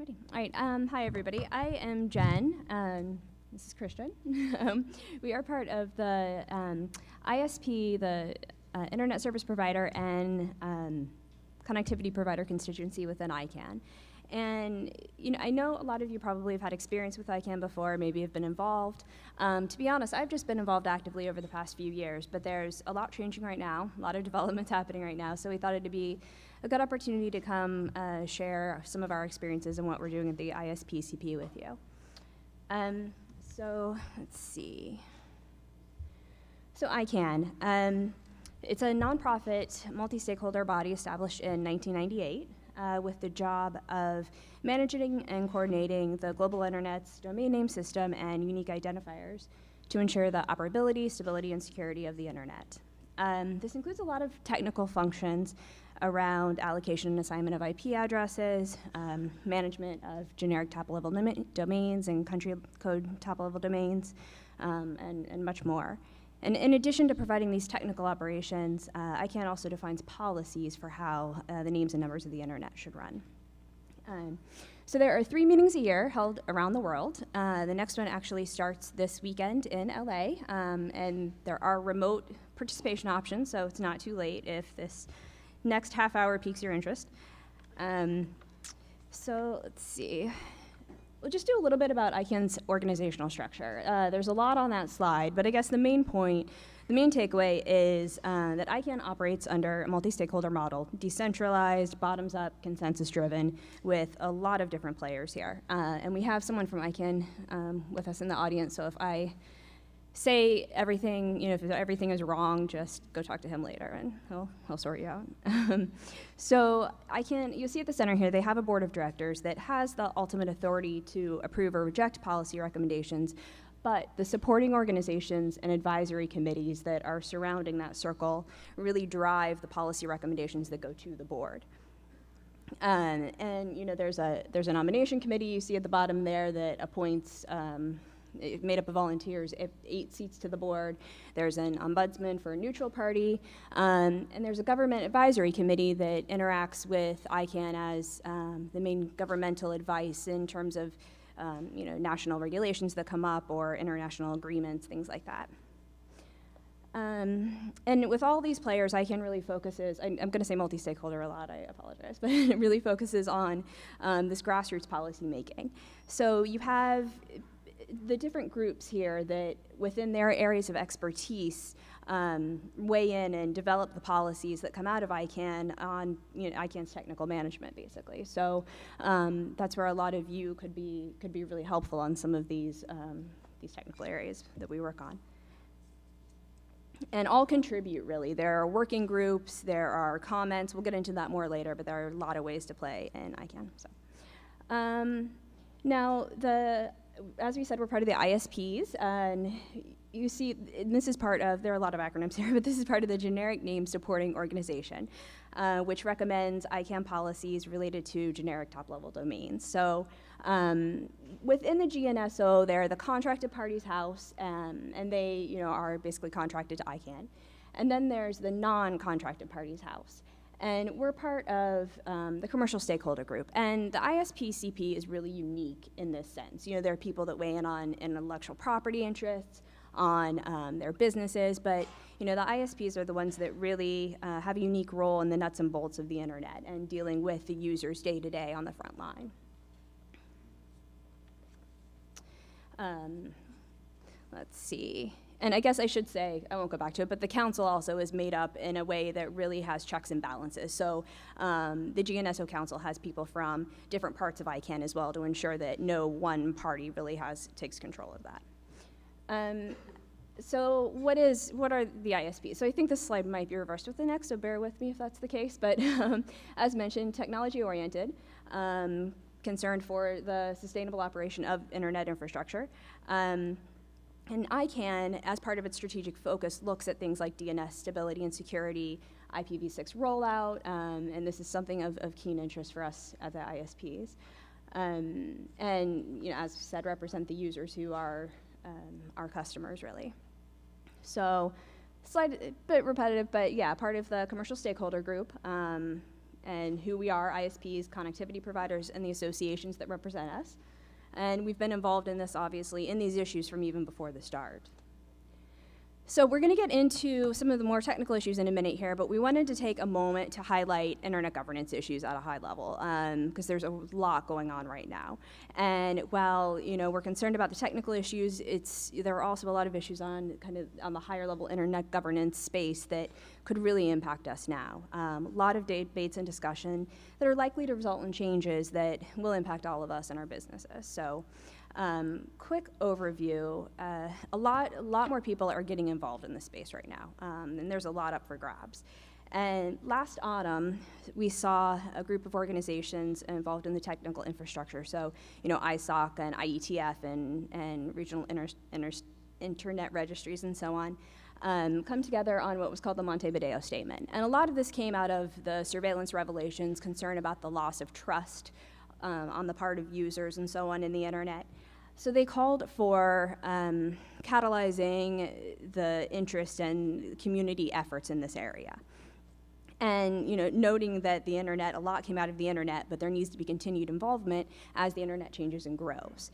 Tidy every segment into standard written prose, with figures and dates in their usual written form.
Ready. All right. Hi, everybody. I am Jen. This is Christian. We are part of the ISP, the Internet Service Provider, and Connectivity Provider constituency within ICANN. And I know a lot of you probably have had experience with ICANN before, maybe have been involved. To be honest, I've just been involved actively over the past few years, but there's a lot changing right now, a lot of developments happening right now, so we thought it'd be a good opportunity to come share some of our experiences and what we're doing at the ISPCP with you. So let's see. So ICANN, it's a nonprofit multi-stakeholder body established in 1998 with the job of managing and coordinating the global internet's domain name system and unique identifiers to ensure the operability, stability, and security of the internet. This includes a lot of technical functions around allocation and assignment of IP addresses, management of generic top-level domains and country code top-level domains, and much more. And in addition to providing these technical operations, ICANN also defines policies for how the names and numbers of the internet should run. So there are 3 meetings a year held around the world. The next one actually starts this weekend in LA, and there are remote participation options, so it's not too late if this next half hour piques your interest. So let's see. We'll just do a little bit about ICANN's organizational structure. There's a lot on that slide, but I guess the main takeaway is that ICANN operates under a multi-stakeholder model, decentralized, bottoms-up, consensus-driven, with a lot of different players here. And we have someone from ICANN with us in the audience, so if I say everything, if everything is wrong, just go talk to him later and he'll sort you out. So you'll see at the center here, they have a board of directors that has the ultimate authority to approve or reject policy recommendations, but the supporting organizations and advisory committees that are surrounding that circle really drive the policy recommendations that go to the board. And there's a nomination committee you see at the bottom there that appoints made up of volunteers, 8 seats to the board. There's an ombudsman for a neutral party, and there's a government advisory committee that interacts with ICANN as the main governmental advice in terms of national regulations that come up or international agreements, things like that. And with all these players, ICANN really focuses, I'm going to say multi-stakeholder a lot, I apologize, but it really focuses on this grassroots policy making. So you have the different groups here that within their areas of expertise weigh in and develop the policies that come out of ICANN on ICANN's technical management, basically. So that's where a lot of you could be really helpful on some of these technical areas that we work on. And all contribute, really. There are working groups, there are comments. We'll get into that more later, but there are a lot of ways to play in ICANN. So now as we said, we're part of the ISPs, and you see, and this is part of, there are a lot of acronyms here, but this is part of the Generic Name Supporting Organization, which recommends ICANN policies related to generic top-level domains. So within the GNSO, they're the contracted parties house, and they are basically contracted to ICANN. And then there's the non-contracted parties house. And we're part of the commercial stakeholder group. And the ISPCP is really unique in this sense. There are people that weigh in on intellectual property interests, on their businesses, but the ISPs are the ones that really have a unique role in the nuts and bolts of the internet and dealing with the users day to day on the front line. Let's see. And I guess I should say, I won't go back to it, but the council also is made up in a way that really has checks and balances. So the GNSO council has people from different parts of ICANN as well to ensure that no one party really takes control of that. So what are the ISPs? So I think this slide might be reversed with the next, so bear with me if that's the case. But as mentioned, technology-oriented, concerned for the sustainable operation of internet infrastructure. And ICANN, as part of its strategic focus, looks at things like DNS stability and security, IPv6 rollout, and this is something of keen interest for us at the ISPs. And as said, represent the users who are our customers, really. So, slide a bit repetitive, but yeah, part of the commercial stakeholder group. and who we are, ISPs, connectivity providers, and the associations that represent us. And we've been involved in this, obviously, in these issues from even before the start. So we're going to get into some of the more technical issues in a minute here, but we wanted to take a moment to highlight internet governance issues at a high level, because there's a lot going on right now. And while we're concerned about the technical issues, there are also a lot of issues on the higher level internet governance space that could really impact us now. A lot of debates and discussion that are likely to result in changes that will impact all of us and our businesses. So. Quick overview, a lot more people are getting involved in this space right now, and there's a lot up for grabs. And last autumn, we saw a group of organizations involved in the technical infrastructure, so ISOC and IETF and regional internet registries and so on, come together on what was called the Montevideo Statement. And a lot of this came out of the surveillance revelations, concern about the loss of trust on the part of users and so on in the internet. So they called for catalyzing the interest and community efforts in this area. And noting that the internet, a lot came out of the internet, but there needs to be continued involvement as the internet changes and grows.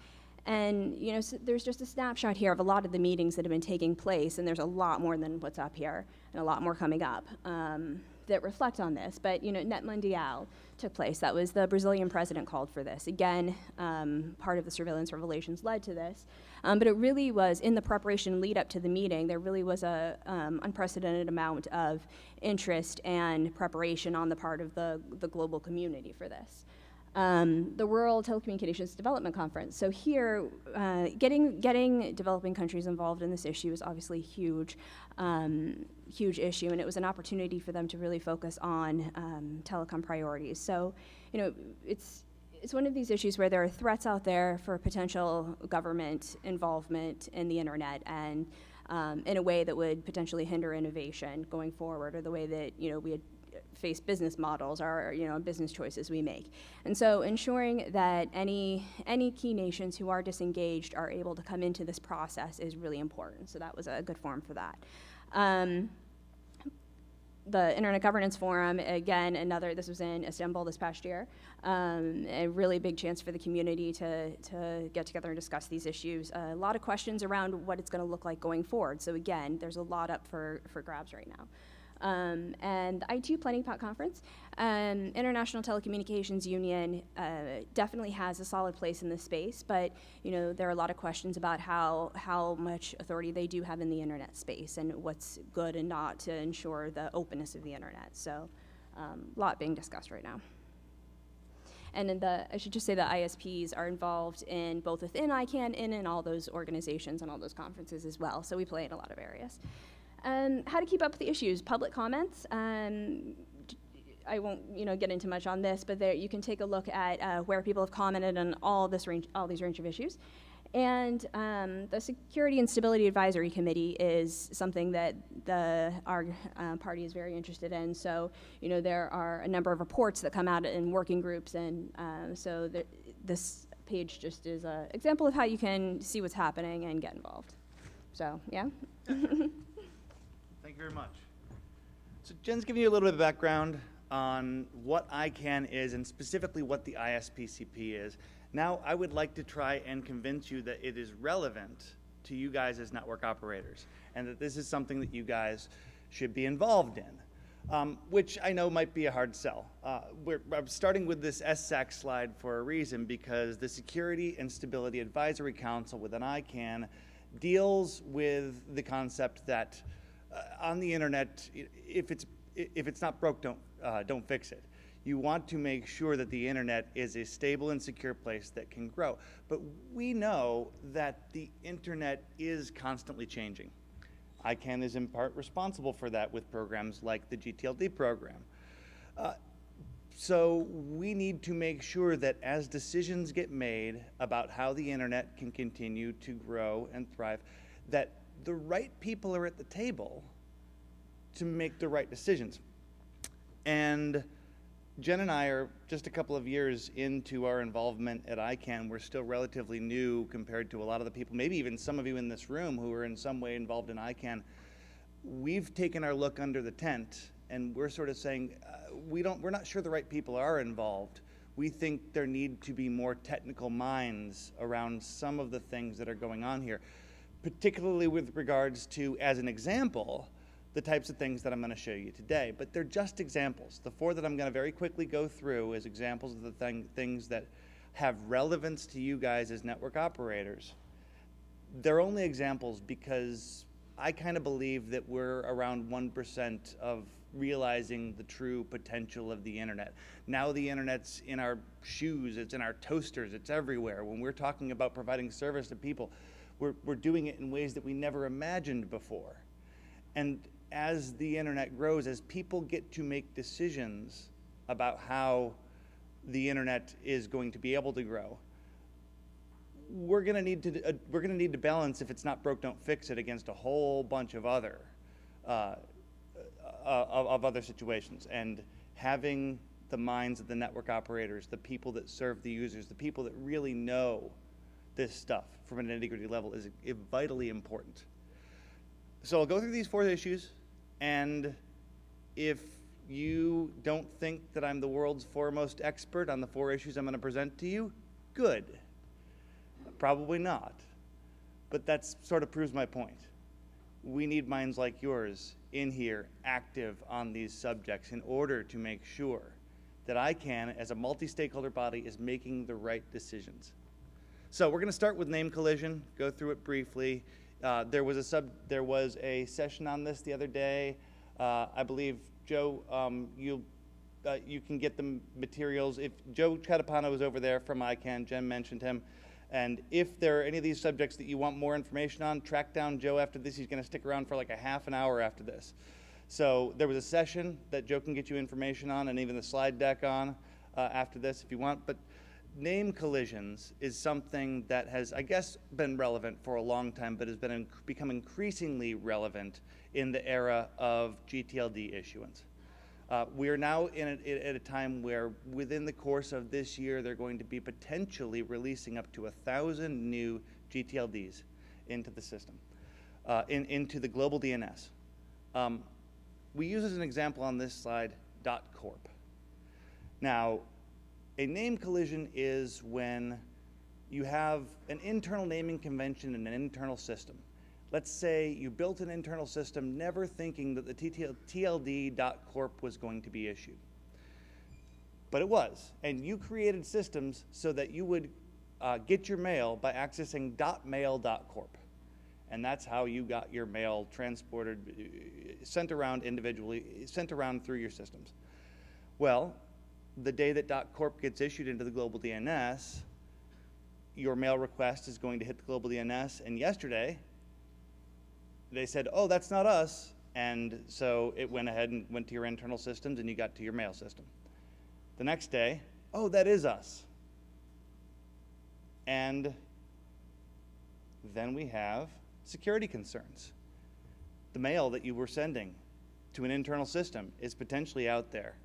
And so there's just a snapshot here of a lot of the meetings that have been taking place, and there's a lot more than what's up here, and a lot more coming up that reflect on this. But Net Mundial took place. That was the Brazilian president called for this. Again, part of the surveillance revelations led to this. But it really was, in the preparation lead up to the meeting, there really was a unprecedented amount of interest and preparation on the part of the global community for this. The World Telecommunications Development Conference. So here, getting developing countries involved in this issue is obviously huge issue, and it was an opportunity for them to really focus on telecom priorities. So, it's one of these issues where there are threats out there for potential government involvement in the internet, and in a way that would potentially hinder innovation going forward, or the way that we had face business models or business choices we make. And so ensuring that any key nations who are disengaged are able to come into this process is really important. So that was a good forum for that. The Internet Governance Forum, again, this was in Istanbul this past year, a really big chance for the community to get together and discuss these issues. A lot of questions around what it's going to look like going forward. So again, there's a lot up for grabs right now. And the ITU Planning Pot Conference, International Telecommunications Union definitely has a solid place in this space, but there are a lot of questions about how much authority they do have in the internet space and what's good and not to ensure the openness of the internet. So a lot being discussed right now. And I should just say that ISPs are involved in both within ICANN and in all those organizations and all those conferences as well, so we play in a lot of areas. How to keep up with the issues, public comments. I won't get into much on this, but there you can take a look at where people have commented on all these range of issues. And the Security and Stability Advisory Committee is something that our party is very interested in. So there are a number of reports that come out in working groups, and so this page just is an example of how you can see what's happening and get involved. So yeah. Thank you very much. So Jen's giving you a little bit of background on what ICANN is and specifically what the ISPCP is. Now I would like to try and convince you that it is relevant to you guys as network operators and that this is something that you guys should be involved in, which I know might be a hard sell. I'm starting with this SSAC slide for a reason, because the Security and Stability Advisory Council within ICANN deals with the concept that on the internet, if it's not broke, don't fix it. You want to make sure that the internet is a stable and secure place that can grow. But we know that the internet is constantly changing. ICANN is in part responsible for that with programs like the gTLD program. So we need to make sure that as decisions get made about how the internet can continue to grow and thrive, that the right people are at the table to make the right decisions. And Jen and I are just a couple of years into our involvement at ICANN. We're still relatively new compared to a lot of the people, maybe even some of you in this room who are in some way involved in ICANN. We've taken our look under the tent and we're sort of saying, we're not sure the right people are involved. We think there need to be more technical minds around some of the things that are going on here, particularly with regards to, as an example, the types of things that I'm going to show you today. But they're just examples. The 4 that I'm going to very quickly go through is examples of the things that have relevance to you guys as network operators. They're only examples because I kind of believe that we're around 1% of realizing the true potential of the internet. Now the internet's in our shoes, it's in our toasters, it's everywhere. When we're talking about providing service to people, we're doing it in ways that we never imagined before. And as the internet grows, as people get to make decisions about how the internet is going to be able to grow, we're going to need to balance, if it's not broke, don't fix it, against a whole bunch of other situations. And having the minds of the network operators, the people that serve the users, the people that really know this stuff from an nitty-gritty level is vitally important. So I'll go through these 4 issues, and if you don't think that I'm the world's foremost expert on the 4 issues I'm going to present to you, good. Probably not. But that sort of proves my point. We need minds like yours in here, active on these subjects, in order to make sure that ICANN, as a multi-stakeholder body, is making the right decisions. So we're going to start with name collision, go through it briefly. There was a session on this the other day. I believe, Joe, you can get the materials. If Joe Catapano is over there from ICANN, Jen mentioned him. And if there are any of these subjects that you want more information on, track down Joe after this. He's going to stick around for like a half an hour after this. So there was a session that Joe can get you information on, and even the slide deck on after this if you want. But name collisions is something that has, I guess, been relevant for a long time, but has become increasingly relevant in the era of gTLD issuance. We are now at a time where within the course of this year, they're going to be potentially releasing up to 1,000 new gTLDs into the system, into the global DNS. We use as an example on this slide .corp. Now, a name collision is when you have an internal naming convention in an internal system. Let's say you built an internal system never thinking that the TLD.corp was going to be issued. But it was, and you created systems so that you would get your mail by accessing .mail.corp. And that's how you got your mail transported, sent around individually, sent around through your systems. Well, the day that .corp gets issued into the global DNS, your mail request is going to hit the global DNS, and yesterday, they said, oh, that's not us, and so it went ahead and went to your internal systems, and you got to your mail system. The next day, oh, that is us. And then we have security concerns. The mail that you were sending to an internal system is potentially out there,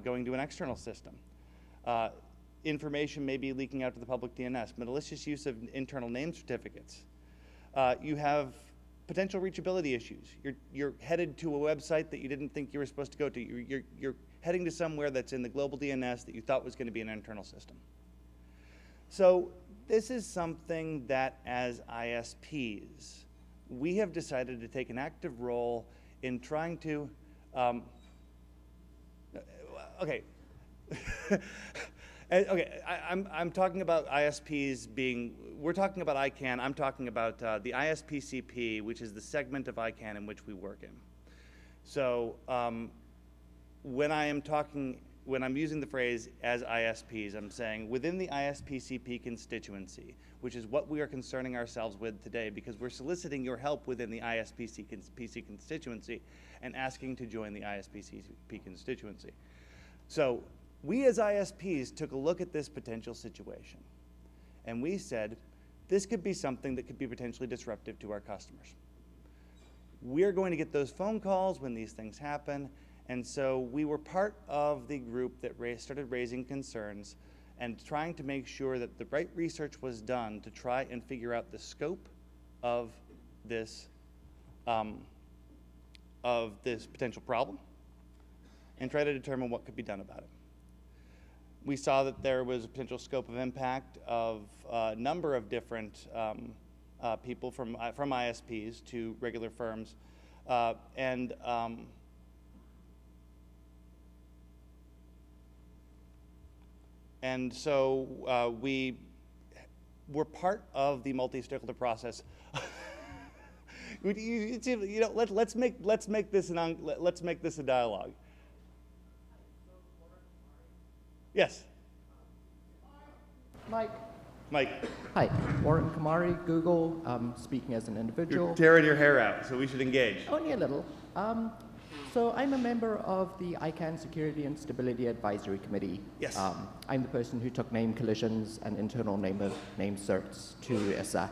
going to an external system. Information may be leaking out to the public DNS, malicious use of internal name certificates. You have potential reachability issues. You're headed to a website that you didn't think you were supposed to go to. You're heading to somewhere that's in the global DNS that you thought was going to be an internal system. So this is something that, as ISPs, we have decided to take an active role in trying to, okay. Okay, I'm talking about ISPs being, we're talking about ICANN, I'm talking about the ISPCP, which is the segment of ICANN in which we work in. So when I'm using the phrase as ISPs, I'm saying within the ISPCP constituency, which is what we are concerning ourselves with today, because we're soliciting your help within the ISPCP constituency and asking to join the ISPCP constituency. So we as ISPs took a look at this potential situation, and we said, this could be something that could be potentially disruptive to our customers. We're going to get those phone calls when these things happen, and so we were part of the group that started raising concerns and trying to make sure that the right research was done to try and figure out the scope of this potential problem, and try to determine what could be done about it. We saw that there was a potential scope of impact of a number of different people from ISPs to regular firms, and so we were part of the multi-stakeholder process. You know, let's make this a dialogue. Yes. Mike. Mike. Hi, Warren Kamari, Google, speaking as an individual. You're tearing your hair out, so we should engage. Only a little. So I'm a member of the ICANN Security and Stability Advisory Committee. Yes. I'm the person who took name collisions and internal name certs to ISAC.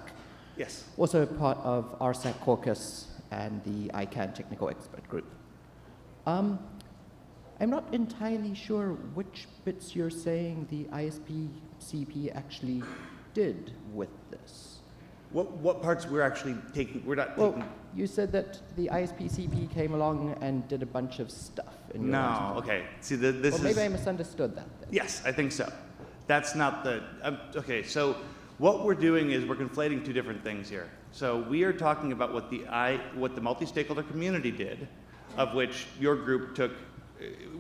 Yes. Also part of RSAC caucus and the ICANN technical expert group. I'm not entirely sure which bits you're saying the ISPCP actually did with this. What parts we're actually taking? We're not taking. Well, you said that the ISPCP came along and did a bunch of stuff. In your No. answer. Okay. See, this Well, is. maybe I misunderstood that then. Yes, I think so. That's not the. Okay. So what we're doing is we're conflating two different things here. So we are talking about what the multi-stakeholder community did, of which your group took.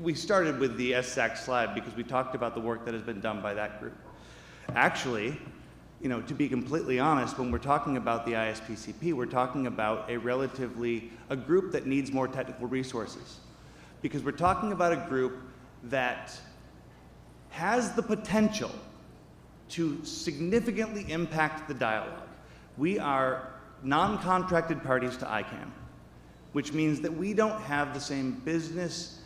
We started with the SSAC slide because we talked about the work that has been done by that group. Actually, you know, to be completely honest, when we're talking about the ISPCP, we're talking about a group that needs more technical resources. Because we're talking about a group that has the potential to significantly impact the dialogue. We are non-contracted parties to ICANN, which means that we don't have the same business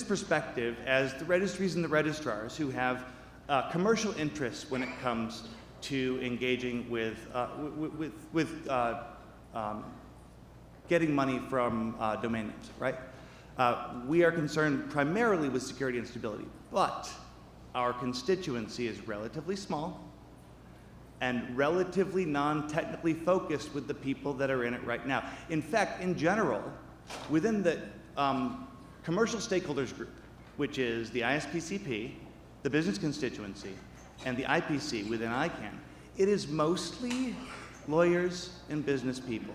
perspective as the registries and the registrars who have commercial interests when it comes to engaging with getting money from domain names, right? We are concerned primarily with security and stability, but our constituency is relatively small and relatively non-technically focused with the people that are in it right now. In fact, in general, within the commercial stakeholders group, which is the ISPCP, the business constituency, and the IPC within ICANN, it is mostly lawyers and business people.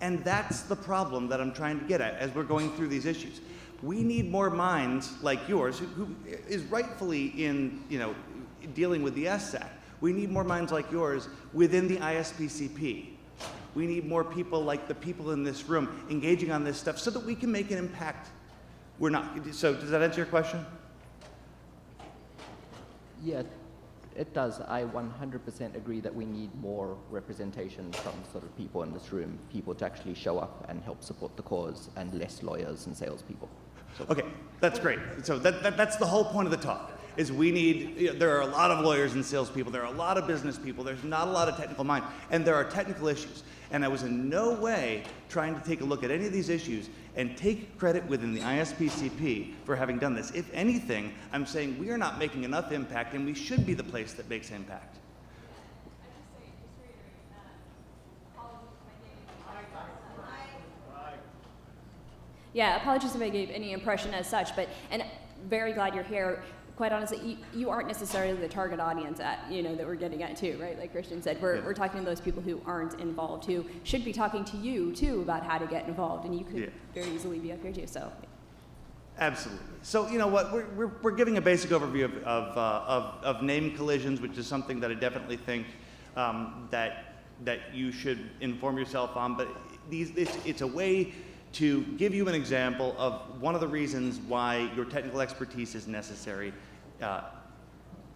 And that's the problem that I'm trying to get at as we're going through these issues. We need more minds like yours, who is rightfully in, you know, dealing with the SSAC. We need more minds like yours within the ISPCP. We need more people like the people in this room engaging on this stuff so that we can make an impact. We're not. So does that answer your question? Yeah, it does. I 100% agree that we need more representation from sort of people in this room, people to actually show up and help support the cause, and less lawyers and salespeople. So. Okay, that's great. So that's the whole point of the talk, is we need, you know, there are a lot of lawyers and salespeople, there are a lot of business people, there's not a lot of technical mind, and there are technical issues. And I was in no way trying to take a look at any of these issues and take credit within the ISPCP for having done this. If anything, I'm saying we are not making enough impact, and we should be the place that makes impact. Yeah, apologies if I gave any impression as such, and very glad you're here. Quite honestly, you aren't necessarily the target audience that we're getting at too, right? Like Christian said, we're talking to those people who aren't involved, who should be talking to you too about how to get involved, and you could very easily be up here too. So. Absolutely. So you know what? We're giving a basic overview of name collisions, which is something that I definitely think that you should inform yourself on. But it's a way to give you an example of one of the reasons why your technical expertise is necessary at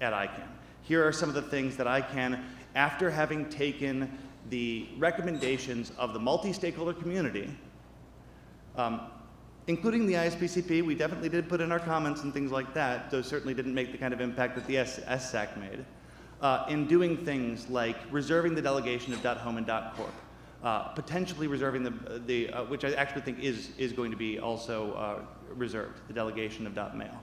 ICANN. Here are some of the things that ICANN, after having taken the recommendations of the multi-stakeholder community, including the ISPCP, we definitely did put in our comments and things like that. Those certainly didn't make the kind of impact that the SSAC made. In doing things like reserving the delegation of .home and .corp, potentially reserving which I actually think is going to be also reserved, the delegation of .mail.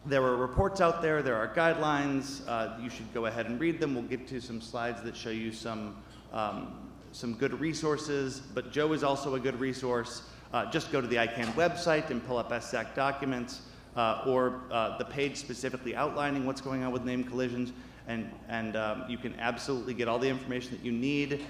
There are reports out there, there are guidelines, you should go ahead and read them. We'll get to some slides that show you some good resources, but Joe is also a good resource. Just go to the ICANN website and pull up SSAC documents, or the page specifically outlining what's going on with name collisions, and you can absolutely get all the information that you need.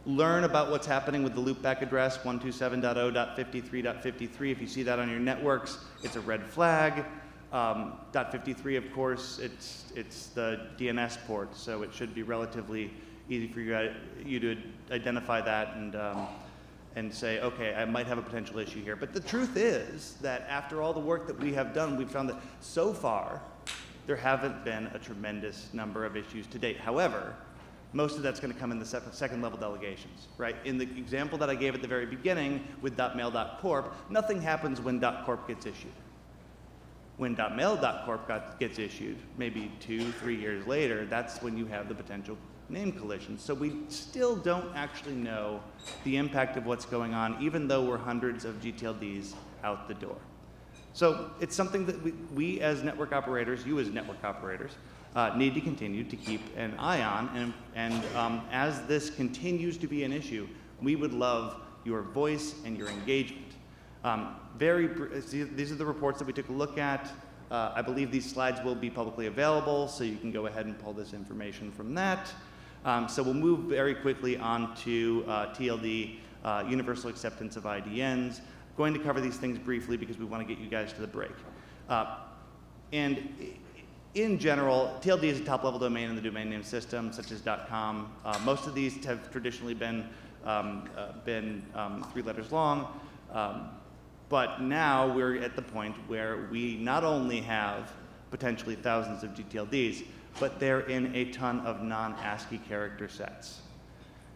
Learn about what's happening with the loopback address 127.0.53.53. If you see that on your networks, it's a red flag. .53, of course, it's the DNS port, so it should be relatively easy for you to identify that and say, okay, I might have a potential issue here. But the truth is that after all the work that we have done, we've found that so far there haven't been a tremendous number of issues to date. However, most of that's going to come in the second level delegations, right? In the example that I gave at the very beginning with .mail.corp, nothing happens when .corp gets issued. When .mail.corp gets issued, maybe 2-3 years later, that's when you have the potential name collision. So we still don't actually know the impact of what's going on, even though we're hundreds of gTLDs out the door. So it's something that we as network operators, you as network operators, need to continue to keep an eye on, and as this continues to be an issue, we would love your voice and your engagement. These are the reports that we took a look at. I believe these slides will be publicly available, so you can go ahead and pull this information from that. So we'll move very quickly on to TLD, universal acceptance of IDNs. Going to cover these things briefly because we want to get you guys to the break. And in general, TLD is a top-level domain in the domain name system, such as .com. Most of these have traditionally been 3 letters long, but now we're at the point where we not only have potentially thousands of gTLDs, but they're in a ton of non-ASCII character sets.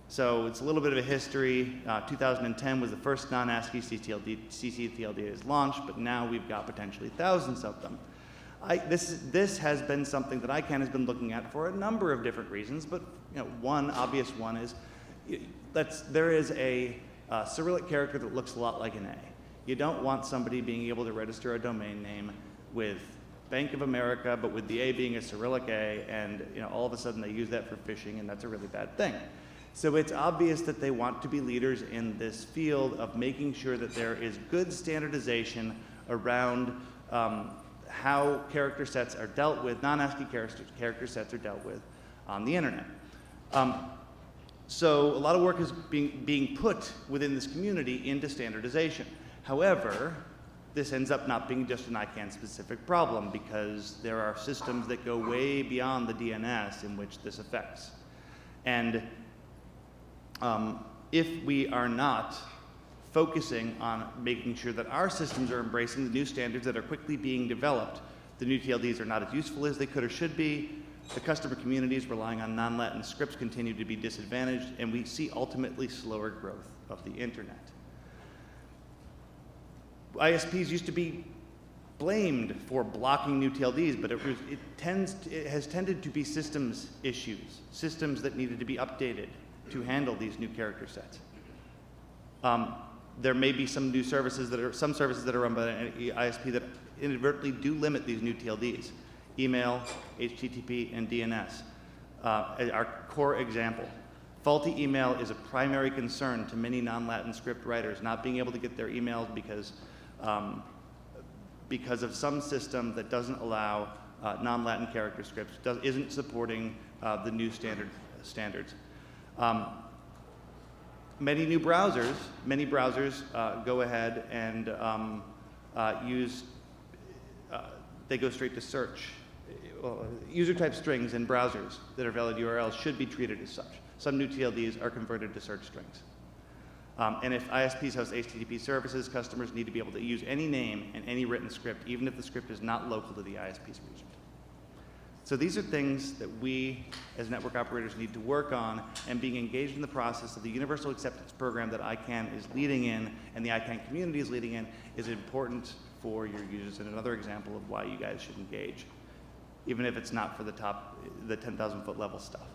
So it's a little bit of a history. 2010 was the first non-ASCII ccTLD that is launched, but now we've got potentially thousands of them. This has been something that ICANN has been looking at for a number of different reasons, but one obvious one is there is a Cyrillic character that looks a lot like an A. You don't want somebody being able to register a domain name with Bank of America, but with the A being a Cyrillic A, and all of a sudden they use that for phishing, and that's a really bad thing. So it's obvious that they want to be leaders in this field of making sure that there is good standardization around how character sets are dealt with, non-ASCII character sets are dealt with on the internet. So a lot of work is being put within this community into standardization. However, this ends up not being just an ICANN-specific problem because there are systems that go way beyond the DNS in which this affects. And if we are not focusing on making sure that our systems are embracing the new standards that are quickly being developed, the new TLDs are not as useful as they could or should be, the customer communities relying on non-Latin scripts continue to be disadvantaged, and we see ultimately slower growth of the internet. ISPs used to be blamed for blocking new TLDs, but it has tended to be systems issues, systems that needed to be updated to handle these new character sets. There may be some services that are run by an ISP that inadvertently do limit these new TLDs. Email, HTTP, and DNS are core example. Faulty email is a primary concern to many non-Latin script writers, not being able to get their emails because of some system that doesn't allow non-Latin character scripts, isn't supporting the new standards. Many browsers go ahead and they go straight to search. User type strings in browsers that are valid URLs should be treated as such. Some new TLDs are converted to search strings. And if ISPs host HTTP services, customers need to be able to use any name and any written script, even if the script is not local to the ISP's region. So these are things that we, as network operators, need to work on, and being engaged in the process of the Universal Acceptance Program that ICANN is leading in, and the ICANN community is leading in, is important for your users, and another example of why you guys should engage, even if it's not for the 10,000-foot level stuff.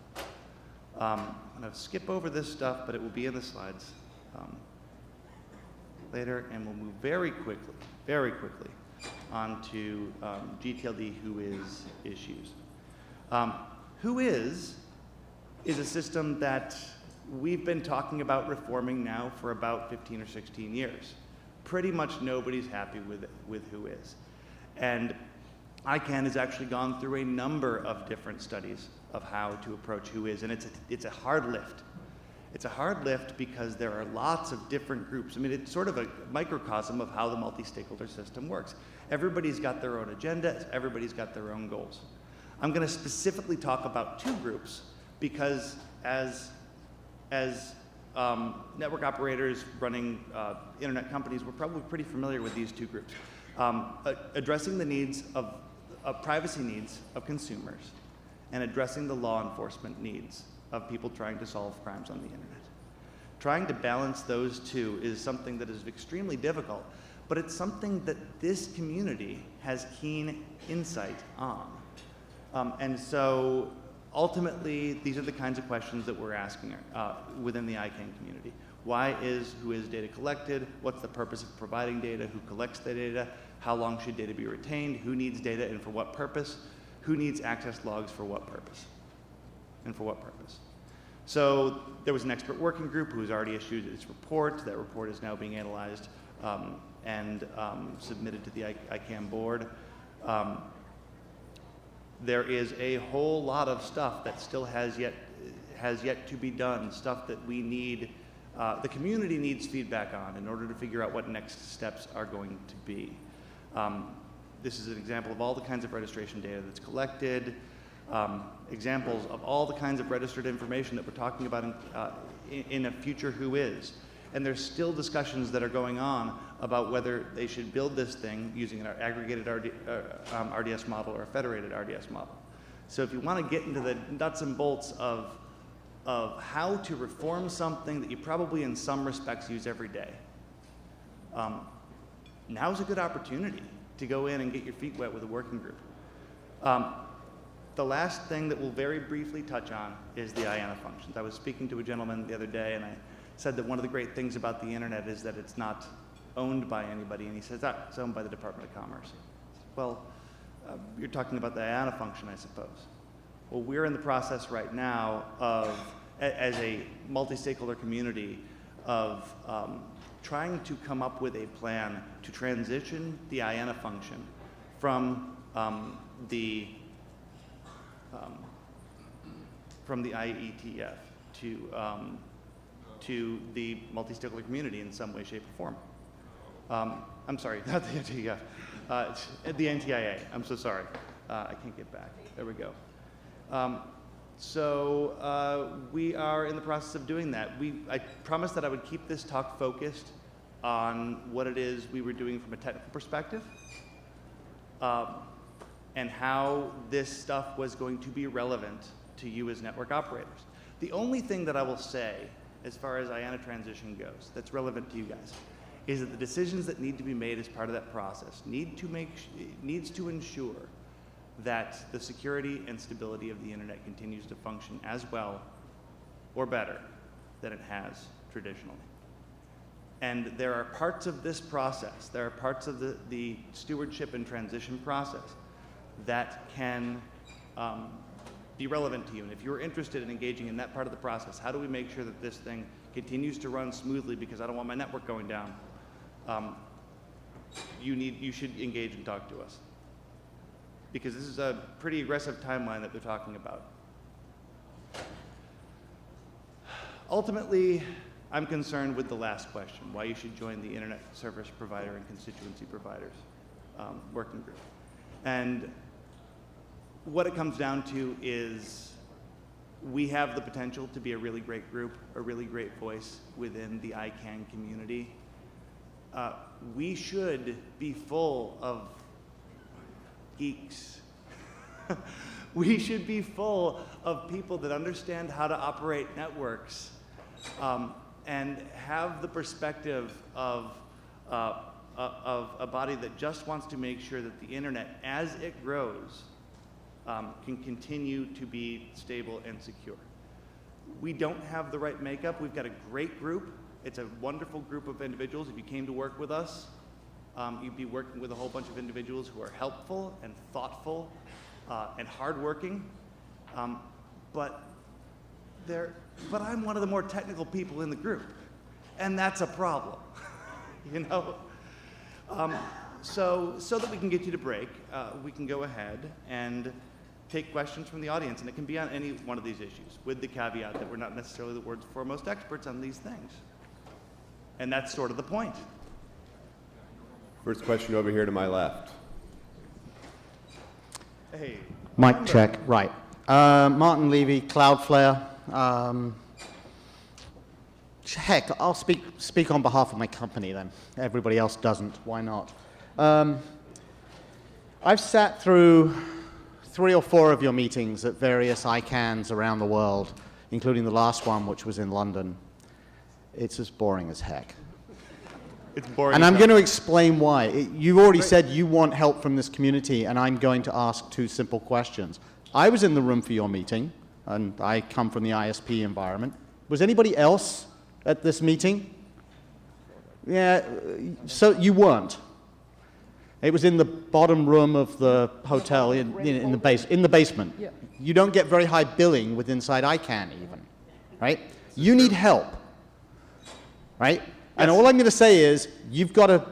I'm going to skip over this stuff, but it will be in the slides later, and we'll move very quickly onto gTLD WHOIS issues. WHOIS is a system that we've been talking about reforming now for about 15 or 16 years. Pretty much nobody's happy with WHOIS. And ICANN has actually gone through a number of different studies of how to approach WHOIS, and it's a hard lift. It's a hard lift because there are lots of different groups. I mean, it's sort of a microcosm of how the multi-stakeholder system works. Everybody's got their own agenda, everybody's got their own goals. I'm going to specifically talk about two groups because as network operators running internet companies, we're probably pretty familiar with these two groups. Addressing the needs of privacy needs of consumers and addressing the law enforcement needs of people trying to solve crimes on the internet. Trying to balance those two is something that is extremely difficult, but it's something that this community has keen insight on. And so ultimately, these are the kinds of questions that we're asking within the ICANN community. Why is WHOIS data collected? What's the purpose of providing data? Who collects the data? How long should data be retained? Who needs data and for what purpose? Who needs access logs for what purpose? And for what purpose? So there was an expert working group who's already issued its report. That report is now being analyzed and submitted to the ICANN board. There is a whole lot of stuff that still has yet to be done, stuff that we need, the community needs feedback on in order to figure out what next steps are going to be. This is an example of all the kinds of registration data that's collected, examples of all the kinds of registered information that we're talking about in a future WHOIS. And there's still discussions that are going on about whether they should build this thing using an aggregated RDS model or a federated RDS model. So if you want to get into the nuts and bolts of how to reform something that you probably in some respects use every day, now's a good opportunity to go in and get your feet wet with a working group. The last thing that we'll very briefly touch on is the IANA functions. I was speaking to a gentleman the other day, and I said that one of the great things about the internet is that it's not owned by anybody, and he says, it's owned by the Department of Commerce. Well, you're talking about the IANA function, I suppose. Well, we're in the process right now of, as a multi-stakeholder community, of trying to come up with a plan to transition the IANA function from the IETF to the multi-stakeholder community in some way, shape, or form. I'm sorry, not the IETF, the NTIA. I'm so sorry. I can't get back. There we go. So we are in the process of doing that. I promised that I would keep this talk focused on what it is we were doing from a technical perspective, and how this stuff was going to be relevant to you as network operators. The only thing that I will say, as far as IANA transition goes, that's relevant to you guys, is that the decisions that need to be made as part of that process needs to ensure that the security and stability of the internet continues to function as well or better than it has traditionally. And there are parts of this process, there are parts of the stewardship and transition process that can be relevant to you. And if you're interested in engaging in that part of the process, how do we make sure that this thing continues to run smoothly because I don't want my network going down? You should engage and talk to us, because this is a pretty aggressive timeline that they're talking about. Ultimately, I'm concerned with the last question, why you should join the Internet Service Provider and Constituency Providers working group. And what it comes down to is we have the potential to be a really great group, a really great voice within the ICANN community. We should be full of geeks. We should be full of people that understand how to operate networks and have the perspective of a body that just wants to make sure that the internet, as it grows, can continue to be stable and secure. We don't have the right makeup. We've got a great group. It's a wonderful group of individuals. If you came to work with us, you'd be working with a whole bunch of individuals who are helpful and thoughtful and hardworking, but but I'm one of the more technical people in the group, and that's a problem, you know? So that we can get you to break, we can go ahead and take questions from the audience, and it can be on any one of these issues, with the caveat that we're not necessarily the world's foremost experts on these things. And that's sort of the point. First question over here to my left. Hey. Mic check, right. Martin Levy, Cloudflare. Heck, I'll speak on behalf of my company then. Everybody else doesn't. Why not? I've sat through 3 or 4 of your meetings at various ICANNs around the world, including the last one, which was in London. It's as boring as heck. It's boring. And I'm going to explain why. You've already said you want help from this community, and I'm going to ask 2 simple questions. I was in the room for your meeting, and I come from the ISP environment. Was anybody else at this meeting? Yeah, so you weren't. It was in the bottom room of the hotel in the basement. Yeah. You don't get very high billing with inside ICANN even, right? You need help, right? And all I'm going to say is you've got to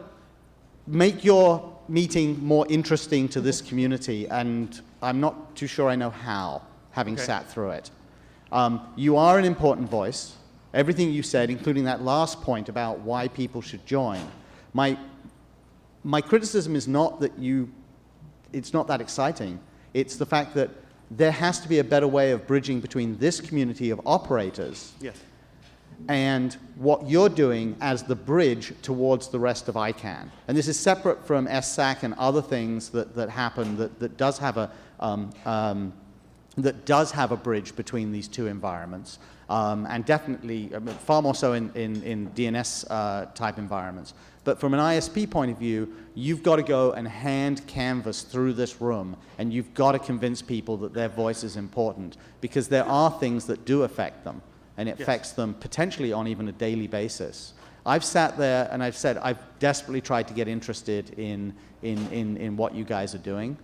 make your meeting more interesting to this community, and I'm not too sure I know how, having sat through it. You are an important voice. Everything you said, including that last point about why people should join. My criticism is not that it's not that exciting. It's the fact that there has to be a better way of bridging between this community of operators and what you're doing as the bridge towards the rest of ICANN. And this is separate from SSAC and other things that happen that does have a bridge between these 2 environments. And definitely, far more so in DNS type environments. But from an ISP point of view, you've got to go and hand canvas through this room, and you've got to convince people that their voice is important, because there are things that do affect them, and it affects them potentially on even a daily basis. I've sat there and I've said I've desperately tried to get interested in what you guys are doing.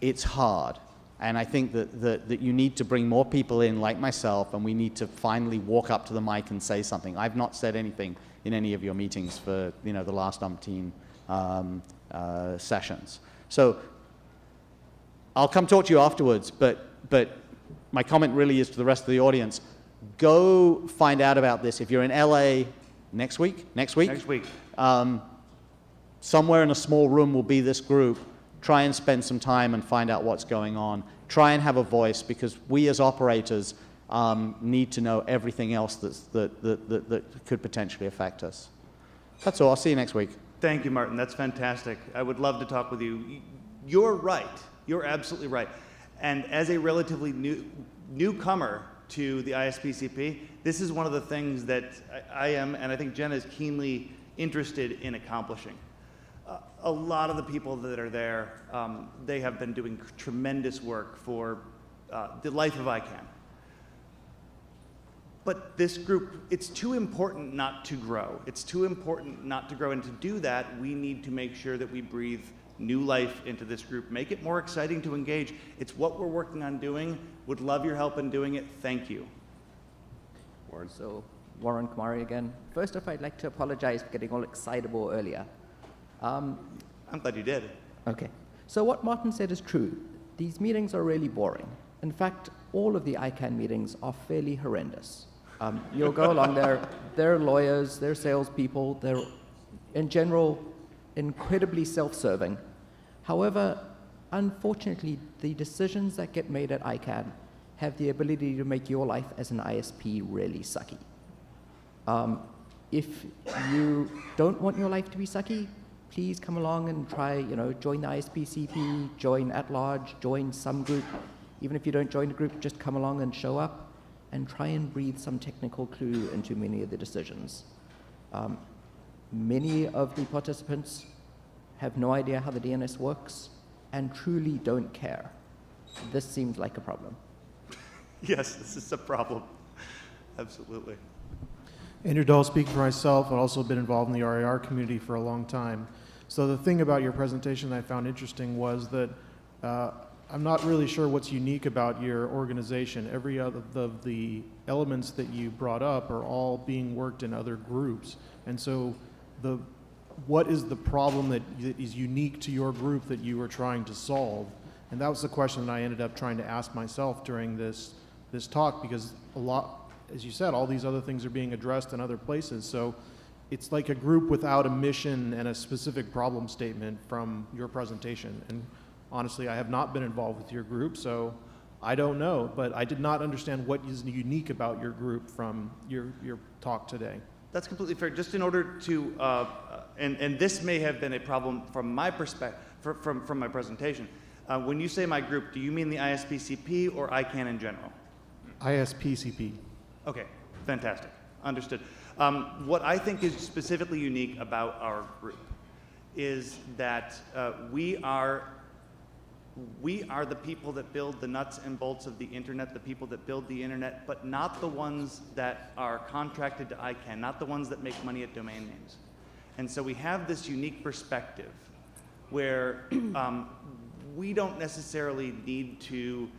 It's hard. And I think that you need to bring more people in like myself, and we need to finally walk up to the mic and say something. I've not said anything in any of your meetings for the last umpteen sessions. So I'll come talk to you afterwards, but my comment really is to the rest of the audience. Go find out about this. If you're in LA next week, somewhere in a small room will be this group. Try and spend some time and find out what's going on. Try and have a voice, because we as operators need to know everything else that could potentially affect us. That's all. I'll see you next week. Thank you, Martin. That's fantastic. I would love to talk with you. You're right. You're absolutely right. And as a relatively newcomer to the ISPCP, this is one of the things that I am, and I think Jen is keenly interested in accomplishing. A lot of the people that are there, they have been doing tremendous work for the life of ICANN. But this group, it's too important not to grow. It's too important not to grow. And to do that, we need to make sure that we breathe new life into this group, make it more exciting to engage. It's what we're working on doing. Would love your help in doing it. Thank you. Warren. So, Warren Kumari again. First off, I'd like to apologize for getting all excitable earlier. I'm glad you did. Okay. So what Martin said is true. These meetings are really boring. In fact, all of the ICANN meetings are fairly horrendous. You'll go along there, they're lawyers, they're salespeople, they're, in general, incredibly self-serving. However, unfortunately, the decisions that get made at ICANN have the ability to make your life as an ISP really sucky. If you don't want your life to be sucky, please come along and try, join the ISPCP, join at large, join some group. Even if you don't join a group, just come along and show up and try and breathe some technical clue into many of the decisions. Many of the participants have no idea how the DNS works and truly don't care. This seems like a problem. Yes, this is a problem. Absolutely. Andrew Dahl speaking for myself. I've also been involved in the RAR community for a long time. So the thing about your presentation that I found interesting was that I'm not really sure what's unique about your organization. Every other of the elements that you brought up are all being worked in other groups. And so what is the problem that is unique to your group that you were trying to solve? And that was the question that I ended up trying to ask myself during this talk, because a lot, as you said, all these other things are being addressed in other places. So it's like a group without a mission and a specific problem statement from your presentation. And honestly, I have not been involved with your group, so I don't know. But I did not understand what is unique about your group from your talk today. That's completely fair. Just in order to, and this may have been a problem from my perspective, from my presentation. When you say my group, do you mean the ISPCP or ICANN in general? ISPCP. Okay, fantastic. Understood. What I think is specifically unique about our group is that we are the people that build the nuts and bolts of the internet, the people that build the internet, but not the ones that are contracted to ICANN, not the ones that make money at domain names. And so we have this unique perspective where we don't necessarily need to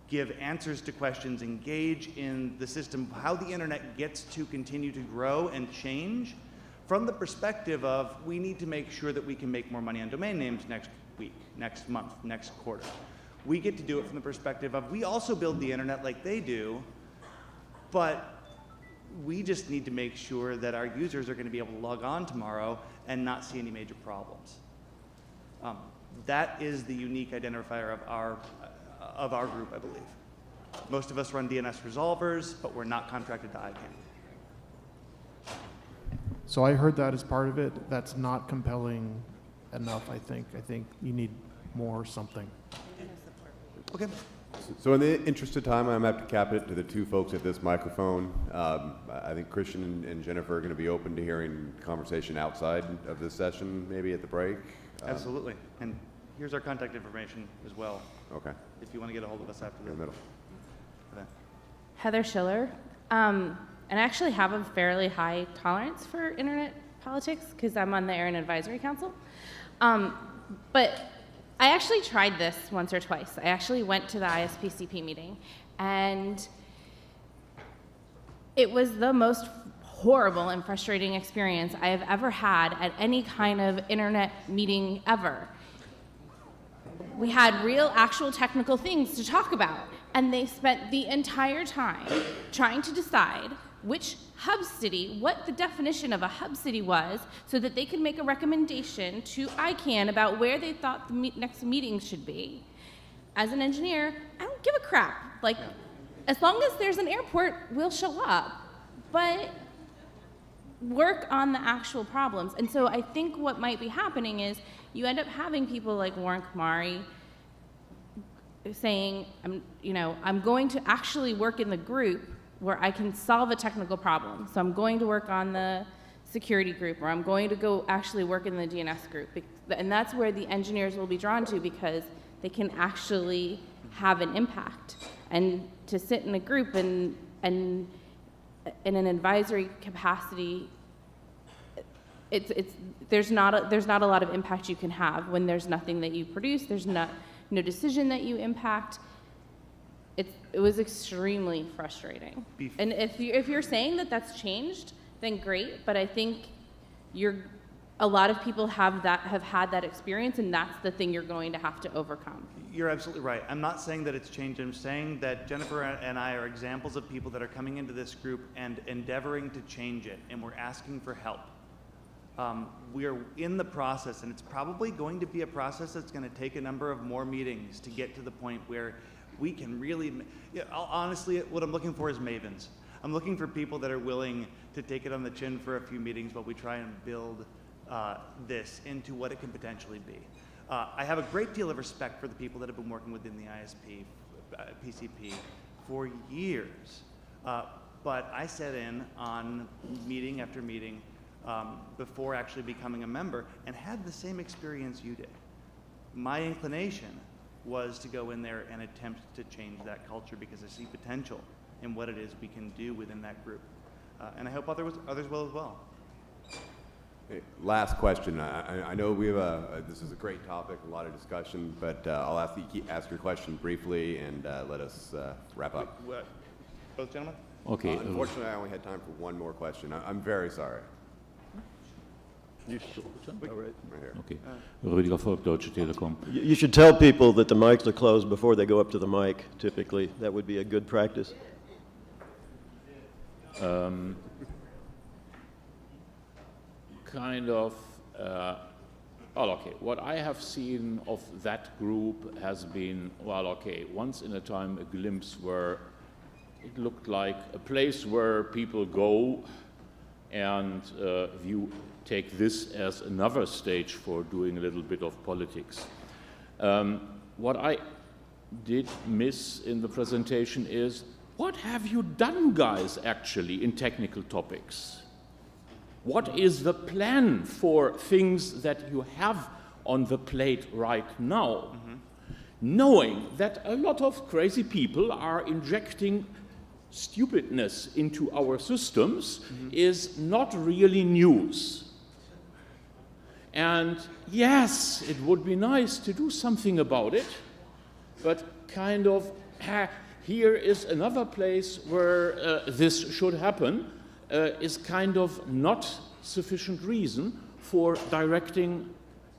give answers to questions, engage in the system, how the internet gets to continue to grow and change, from the perspective of we need to make sure that we can make more money on domain names next week, next month, next quarter. We get to do it from the perspective of we also build the internet like they do, but we just need to make sure that our users are going to be able to log on tomorrow and not see any major problems. That is the unique identifier of our group, I believe. Most of us run DNS resolvers, but we're not contracted to ICANN. So I heard that as part of it. That's not compelling enough, I think. I think you need more something. Okay. So in the interest of time, I'm going to have to cap it to the two folks at this microphone. I think Christian and Jennifer are going to be open to hearing conversation outside of this session, maybe at the break. Absolutely. And here's our contact information as well, Okay. if you want to get a hold of us after In the middle. event. Heather Schiller. And I actually have a fairly high tolerance for internet politics because I'm on the Aaron Advisory Council. But I actually tried this once or twice. I actually went to the ISPCP meeting, and it was the most horrible and frustrating experience I have ever had at any kind of internet meeting ever. We had real, actual technical things to talk about, and they spent the entire time trying to decide which hub city, what the definition of a hub city was, so that they could make a recommendation to ICANN about where they thought the next meeting should be. As an engineer, I don't give a crap. Like, as long as there's an airport, we'll show up. But work on the actual problems. And so I think what might be happening is you end up having people like Warren Kumari saying, I'm going to actually work in the group where I can solve a technical problem. So I'm going to work on the security group, or I'm going to go actually work in the DNS group. And that's where the engineers will be drawn to, because they can actually have an impact. And to sit in a group and in an advisory capacity, there's not a lot of impact you can have when there's nothing that you produce. There's no decision that you impact. It was extremely frustrating. And if you're saying that that's changed, then great. But I think a lot of people have had that experience, and that's the thing you're going to have to overcome. You're absolutely right. I'm not saying that it's changed. I'm saying that Jennifer and I are examples of people that are coming into this group and endeavoring to change it, and we're asking for help. We are in the process, and it's probably going to be a process that's going to take a number of more meetings to get to the point where we can really, honestly, what I'm looking for is mavens. I'm looking for people that are willing to take it on the chin for a few meetings while we try and build this into what it can potentially be. I have a great deal of respect for the people that have been working within the PCP for years, but I sat in on meeting after meeting before actually becoming a member and had the same experience you did. My inclination was to go in there and attempt to change that culture because I see potential in what it is we can do within that group. And I hope others will as well. Hey, last question. I know we have this is a great topic, a lot of discussion, but I'll ask you ask your question briefly and let us wrap up. Both gentlemen? Okay. Unfortunately, I only had time for one more question. I'm very sorry. You should, all right. Right here. Okay. Rüdiger Volk, Deutsche Telekom. You should tell people that the mics are closed before they go up to the mic, typically. That would be a good practice. Kind of, well, okay, what I have seen of that group has been, well, okay, once in a time a glimpse where it looked like a place where people go and you take this as another stage for doing a little bit of politics. What I did miss in the presentation is, what have you done, guys, actually, in technical topics? What is the plan for things that you have on the plate right now? Knowing that a lot of crazy people are injecting stupidness into our systems is not really news. And yes, it would be nice to do something about it, but kind of, here is another place where this should happen, is kind of not sufficient reason for directing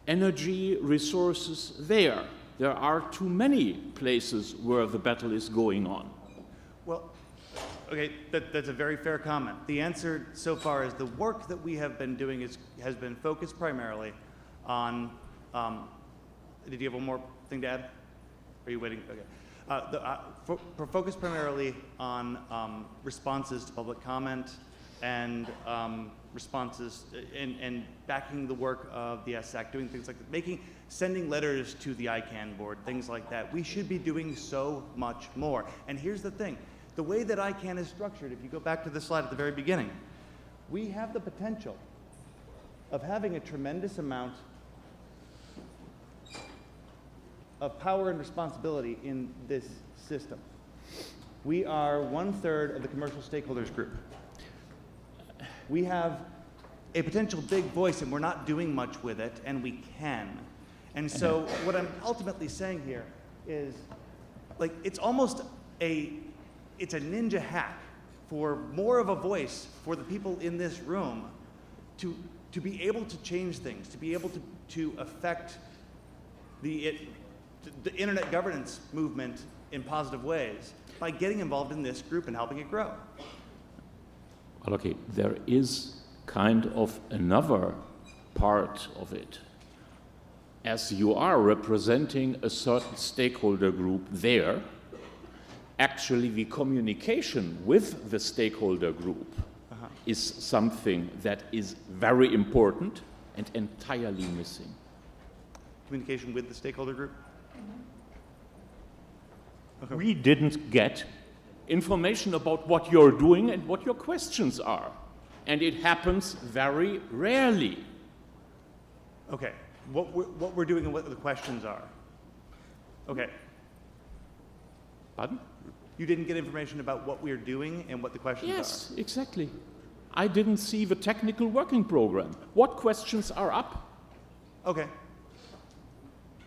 energy resources there. There are too many places where the battle is going on. Well, okay, that's a very fair comment. The answer so far is the work that we have been doing has been focused primarily on, did you have one more thing to add? Are you waiting? Okay. Focused primarily on responses to public comment and responses and backing the work of the SAC, doing things like sending letters to the ICANN board, things like that. We should be doing so much more. And here's the thing. The way that ICANN is structured, if you go back to the slide at the very beginning, we have the potential of having a tremendous amount of power and responsibility in this system. We are 1/3 of the commercial stakeholders group. We have a potential big voice and we're not doing much with it, and we can. And so what I'm ultimately saying here is, like, it's almost it's a ninja hack for more of a voice for the people in this room to be able to change things, to be able to affect the internet governance movement in positive ways by getting involved in this group and helping it grow. Well, okay, there is kind of another part of it. As you are representing a certain stakeholder group there, actually the communication with the stakeholder group is something that is very important and entirely missing. Communication with the stakeholder group? Okay. We didn't get information about what you're doing and what your questions are. And it happens very rarely. Okay, what we're doing and what the questions are. Okay. Pardon? You didn't get information about what we're doing and what the questions are? Yes, exactly. I didn't see the technical working program. What questions are up? Okay.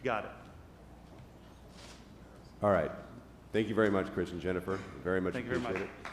Got it. All right. Thank you very much, Chris and Jennifer. Very much Thank you very appreciate much. it.